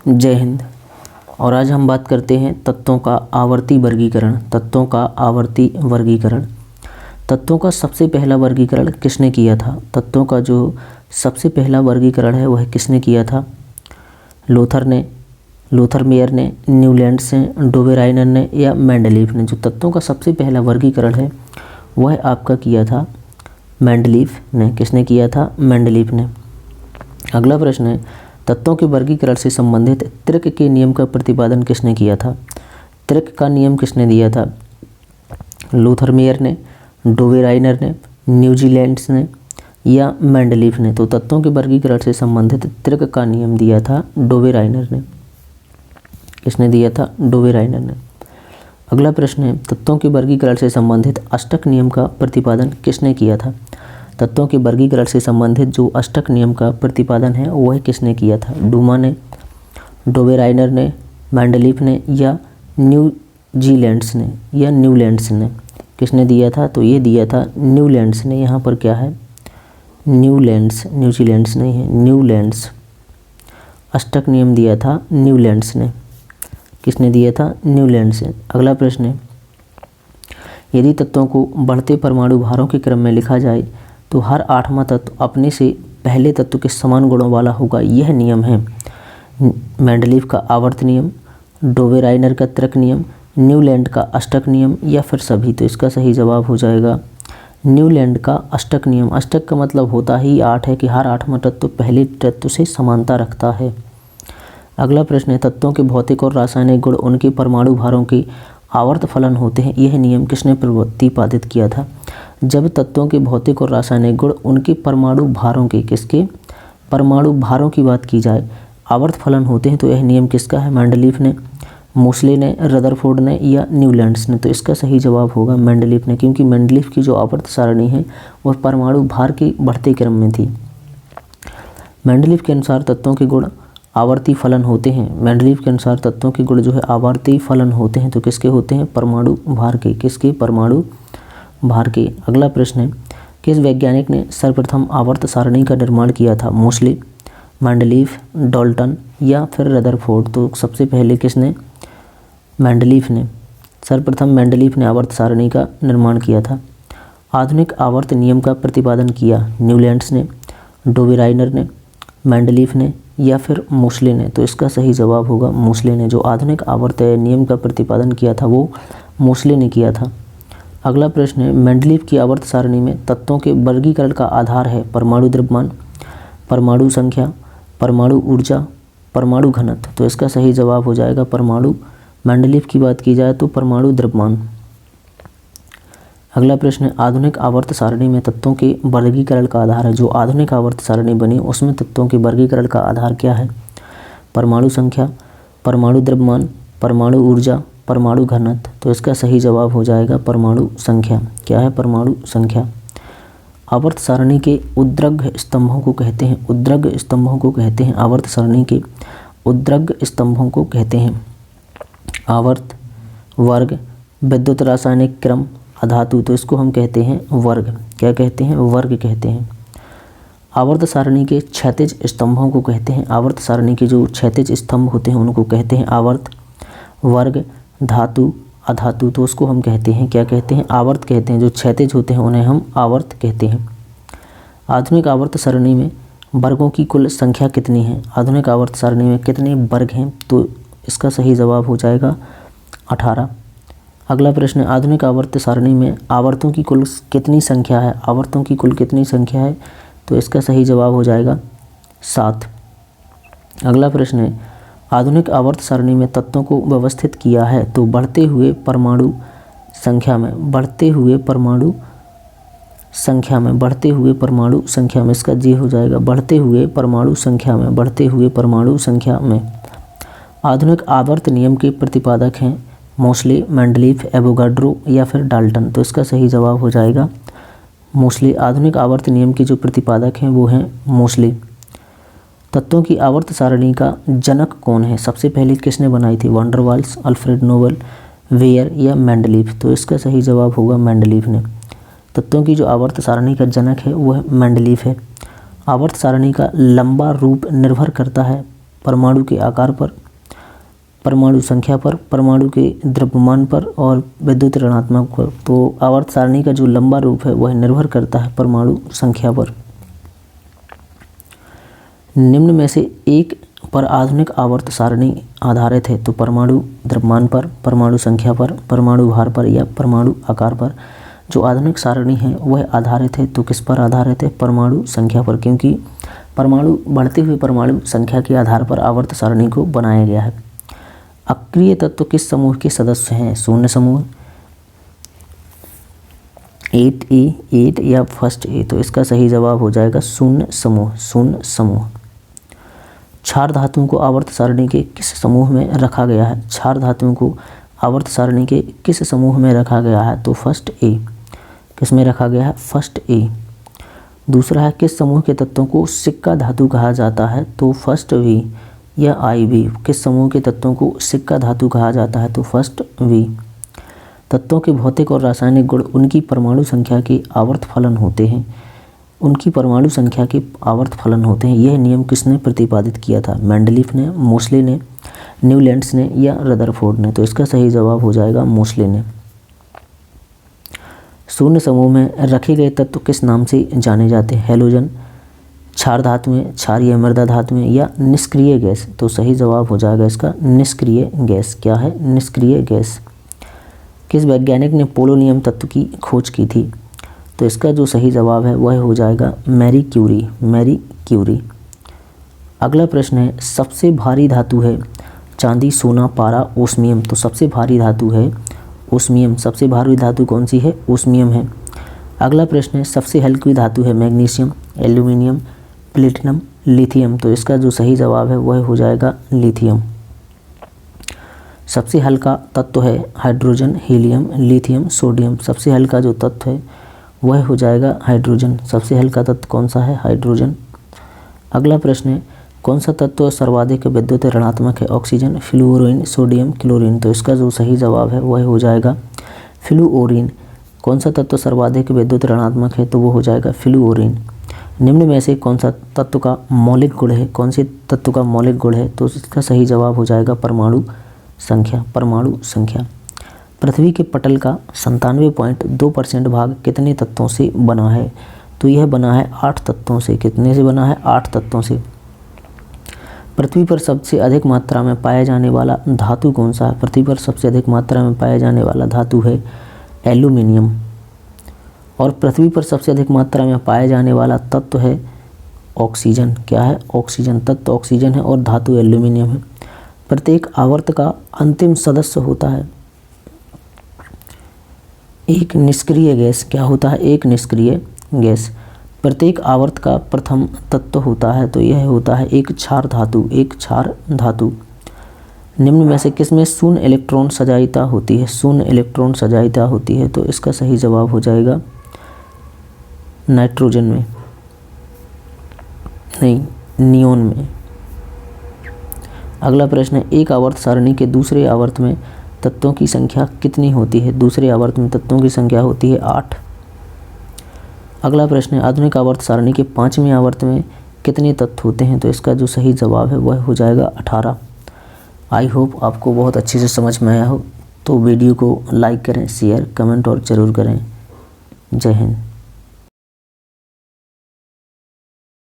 जय हिंद। और आज हम बात करते हैं तत्वों का आवर्ती वर्गीकरण। तत्वों का आवर्ती वर्गीकरण। तत्वों का सबसे पहला वर्गीकरण किसने किया था? तत्वों का जो सबसे पहला वर्गीकरण है वह किसने किया था? लूथर मेयर ने, न्यूलैंड्स ने, डोबेराइनर ने या मेंडलीफ ने? जो तत्वों का सबसे पहला वर्गीकरण है वह आपका किया था मेंडलीफ ने। किसने किया था? मेंडलीफ ने। अगला प्रश्न है, तत्वों के वर्गीकरण से संबंधित त्रिक के नियम का प्रतिपादन किसने किया था? त्रिक का नियम किसने दिया था? लूथर मेयर ने, डोबेराइनर ने, न्यूजीलैंड्स ने या मेंडलीफ ने? तो तत्वों के वर्गीकरण से संबंधित त्रिक का नियम दिया था डोबेराइनर ने। किसने दिया था? डोबेराइनर ने। अगला प्रश्न है, तत्वों के वर्गीकरण से संबंधित अष्टक नियम का प्रतिपादन किसने किया था? तत्वों के वर्गीकरण से संबंधित जो अष्टक नियम का प्रतिपादन है वह किसने किया था? डूमा ने, डोबेराइनर ने, मेंडलीफ ने या न्यूजीलैंड्स ने या न्यूलैंड्स ने? किसने दिया था? तो ये दिया था न्यूलैंड्स ने। यहाँ पर क्या है? न्यूलैंड्स, न्यूजीलैंड्स नहीं है, न्यूलैंड्स। अष्टक नियम दिया था न्यूलैंड्स ने। किसने दिया था? न्यूलैंड्स ने। अगला प्रश्न है, यदि तत्वों को बढ़ते परमाणु भारों के क्रम में लिखा जाए तो हर आठवां तत्व अपने से पहले तत्व के समान गुणों वाला होगा। यह नियम है मेंडलीफ का आवर्त नियम, डोबेराइनर का त्रिक नियम, न्यूलैंड का अष्टक नियम या फिर सभी? तो इसका सही जवाब हो जाएगा न्यूलैंड का अष्टक नियम। अष्टक का मतलब होता ही 8 है कि हर आठवां तत्व पहले तत्व से समानता रखता है। अगला प्रश्न है, तत्वों के भौतिक और रासायनिक गुण उनके परमाणु भारों के आवर्त फलन होते हैं। यह नियम किसने प्रतिपादित किया था? जब तत्वों के भौतिक और रासायनिक गुण उनके परमाणु भारों के, किसके परमाणु भारों की बात की जाए, आवर्त फलन होते हैं तो यह नियम किसका है? मेंडलीफ ने, मोसले ने, रदरफोर्ड ने या न्यूलैंड्स ने? तो इसका सही जवाब होगा मेंडलीफ ने, क्योंकि मेंडलीफ की जो आवर्त सारणी है वह परमाणु भार के बढ़ते क्रम में थी। मेंडलीफ के अनुसार तत्वों के गुण आवर्ती फलन होते हैं। मेंडलीफ के अनुसार तत्वों के गुण जो है आवर्ती फलन होते हैं तो किसके होते हैं? परमाणु भार के। किसके? परमाणु भार के। अगला प्रश्न है, किस वैज्ञानिक ने सर्वप्रथम आवर्त सारणी का निर्माण किया था? मोसले, मेंडलीफ, डाल्टन या फिर रदरफोर्ड? तो सबसे पहले किसने? मेंडलीफ ने। सर्वप्रथम मेंडलीफ ने आवर्त सारणी का निर्माण किया था। आधुनिक आवर्त नियम का प्रतिपादन किया न्यूलैंड्स ने, डोबेराइनर ने, मेंडलीफ ने या फिर मोसले ने? तो इसका सही जवाब होगा मोसले ने। जो आधुनिक आवर्त नियम का प्रतिपादन किया था वो मोसले ने किया था। अगला प्रश्न है, मेंडलीफ की आवर्त सारणी में तत्वों के वर्गीकरण का आधार है परमाणु द्रव्यमान, परमाणु संख्या, परमाणु ऊर्जा, परमाणु घनत्व? तो इसका सही जवाब हो जाएगा परमाणु। मेंडलीफ की बात की जाए तो परमाणु द्रव्यमान। अगला प्रश्न है, आधुनिक आवर्त सारणी में तत्वों के वर्गीकरण का आधार है। जो आधुनिक आवर्त सारणी बनी उसमें तत्वों के वर्गीकरण का आधार क्या है? परमाणु संख्या, परमाणु द्रव्यमान, परमाणु ऊर्जा, परमाणु घनत्व? तो इसका सही जवाब हो जाएगा परमाणु संख्या। क्या है? परमाणु संख्या। आवर्त सारणी के उद्र्ग स्तंभों को कहते हैं, उद्र्ग स्तंभों को कहते हैं, आवर्त सारणी के उद्र्ग स्तंभों को कहते हैं आवर्त, वर्ग, विद्युत रासायनिक क्रम, अधातु? तो इसको हम कहते हैं वर्ग। क्या कहते हैं? वर्ग कहते हैं। आवर्त सारणी के क्षैतिज स्तंभों को कहते हैं, आवर्त सारणी के जो क्षैतिज स्तंभ होते हैं उनको कहते हैं आवर्त, वर्ग, धातु, अधातु? तो उसको हम कहते हैं, क्या कहते हैं? आवर्त कहते हैं। जो क्षैतिज होते हैं उन्हें हम आवर्त कहते हैं। आधुनिक आवर्त सारणी में वर्गों की कुल संख्या कितनी है? आधुनिक आवर्त सारणी में कितने वर्ग हैं? तो इसका सही जवाब हो जाएगा 18। अगला प्रश्न है, आधुनिक आवर्त सारणी में आवर्तों की कुल कितनी संख्या है? आवर्तों की कुल कितनी संख्या है? तो इसका सही जवाब हो जाएगा 7। अगला प्रश्न है, आधुनिक आवर्त सारणी में तत्वों को व्यवस्थित किया है तो बढ़ते हुए परमाणु संख्या में, बढ़ते हुए परमाणु संख्या में, बढ़ते हुए परमाणु संख्या में? इसका जी हो जाएगा बढ़ते हुए परमाणु संख्या में, बढ़ते हुए परमाणु संख्या में। आधुनिक आवर्त नियम के प्रतिपादक हैं मोसले, मेंडलीफ, एवोगाड्रो या फिर डाल्टन? तो इसका सही जवाब हो जाएगा मोसले। आधुनिक आवर्त नियम के जो प्रतिपादक हैं वो हैं मोसले। तत्वों की आवर्त सारणी का जनक कौन है? सबसे पहले किसने बनाई थी? Van der Waals, Alfred Nobel, वेयर या मेंडलीफ? तो इसका सही जवाब होगा मेंडलीफ ने। तत्वों की जो आवर्त सारणी का जनक है वह मेंडलीफ है। आवर्त सारणी का लंबा रूप निर्भर करता है परमाणु के आकार पर, परमाणु संख्या पर, परमाणु के द्रव्यमान पर और विद्युत ऋणात्मक पर। तो आवर्त सारणी का जो लंबा रूप है वह निर्भर करता है परमाणु संख्या पर। निम्न में से एक पर आधुनिक आवर्त सारणी आधारित है, तो परमाणु द्रव्यमान पर, परमाणु संख्या पर, परमाणु भार पर या परमाणु आकार पर। जो आधुनिक सारणी है वह आधारित है, तो किस पर आधारित है? परमाणु संख्या पर, क्योंकि परमाणु बढ़ते हुए परमाणु संख्या के आधार पर आवर्त सारणी को बनाया गया है। अक्रिय तत्व किस समूह के सदस्य हैं? शून्य समूह, 8A, 8 या फर्स्ट ए। तो इसका सही जवाब हो जाएगा शून्य समूह, शून्य समूह। क्षार धातुओं को आवर्त सारणी के किस समूह में रखा गया है? क्षार धातुओं को आवर्त सारणी के किस समूह में रखा गया है? तो फर्स्ट ए। किस में रखा गया है? First A. दूसरा है किस समूह के तत्वों को सिक्का धातु कहा जाता है? तो फर्स्ट वी या IB। किस समूह के तत्वों को सिक्का धातु कहा जाता है? तो फर्स्ट वी। तत्वों के भौतिक और रासायनिक गुण उनकी परमाणु संख्या के आवर्त फलन होते हैं, उनकी परमाणु संख्या के आवर्त फलन होते हैं। यह नियम किसने प्रतिपादित किया था? मेंडलीफ ने, मोसले ने, न्यूलैंड्स ने या रदरफोर्ड ने? तो इसका सही जवाब हो जाएगा मोसले ने। शून्य समूह में रखे गए तत्व किस नाम से जाने जाते हैं? हैलोजन, क्षार धातुएं, क्षारीय मृदा धातुएं या निष्क्रिय गैस? तो सही जवाब हो जाएगा इसका निष्क्रिय गैस। क्या है? निष्क्रिय गैस। किस वैज्ञानिक ने पोलोनियम तत्व की खोज की थी? तो इसका जो सही जवाब है वह हो जाएगा मैरी क्यूरी, मैरी क्यूरी। अगला प्रश्न है सबसे भारी धातु है चांदी, सोना, पारा, ओस्मियम। तो सबसे भारी धातु है ओस्मियम। सबसे भारी धातु कौन सी है? ओस्मियम है। अगला प्रश्न है सबसे हल्की धातु है मैग्नीशियम, एल्यूमिनियम, प्लेटिनम, लिथियम। तो इसका जो सही जवाब है वह हो जाएगा लिथियम। सबसे हल्का तत्व है हाइड्रोजन, हीलियम, लिथियम, सोडियम। सबसे हल्का जो तत्व है वह हो जाएगा हाइड्रोजन। सबसे हल्का तत्व कौन सा है? हाइड्रोजन। अगला प्रश्न है कौन सा तत्व सर्वाधिक विद्युत ऋणात्मक है? Oxygen, fluorine, sodium, chlorine. तो इसका जो सही जवाब है वह हो जाएगा फ्लूओरीन। कौन सा तत्व सर्वाधिक विद्युत ऋणात्मक है? तो वो हो जाएगा फ्लूओरीन। निम्न में से कौन सा तत्व का मौलिक गुण है? कौन से तत्व का मौलिक गुण है? तो इसका सही जवाब हो जाएगा परमाणु संख्या, परमाणु संख्या। पृथ्वी के पटल का 97.2% भाग कितने तत्वों से बना है? तो यह बना है 8 तत्वों से। कितने से बना है? 8 तत्वों से। पृथ्वी पर सबसे अधिक मात्रा में पाया जाने वाला धातु कौन सा है? पृथ्वी पर सबसे अधिक मात्रा में पाया जाने वाला धातु है एल्यूमिनियम। और पृथ्वी पर सबसे अधिक मात्रा में पाया जाने वाला तत्व है ऑक्सीजन। क्या है? ऑक्सीजन। तत्व ऑक्सीजन है और धातु एल्यूमिनियम है। प्रत्येक आवर्त का अंतिम सदस्य होता है एक निष्क्रिय गैस। क्या होता है? एक निष्क्रिय गैस। प्रत्येक आवर्त का प्रथम तत्व होता है, तो यह होता है एक क्षार धातु, एक क्षार धातु। निम्न में से किसमें शून्य इलेक्ट्रॉन सजातीय होती है? शून्य इलेक्ट्रॉन सजातीय होती है। तो इसका सही जवाब हो जाएगा नाइट्रोजन में, नहीं, नियोन में। अगला प्रश्न है एक आवर्त सारणी के दूसरे आवर्त में तत्वों की संख्या कितनी होती है? दूसरे आवर्त में तत्वों की संख्या होती है 8। अगला प्रश्न है आधुनिक आवर्त सारणी के 5वें आवर्त में कितने तत्व होते हैं? तो इसका जो सही जवाब है वह हो जाएगा 18। आई होप आपको बहुत अच्छे से समझ में आया हो। तो वीडियो को लाइक करें, शेयर, कमेंट और ज़रूर करें। जय हिंद।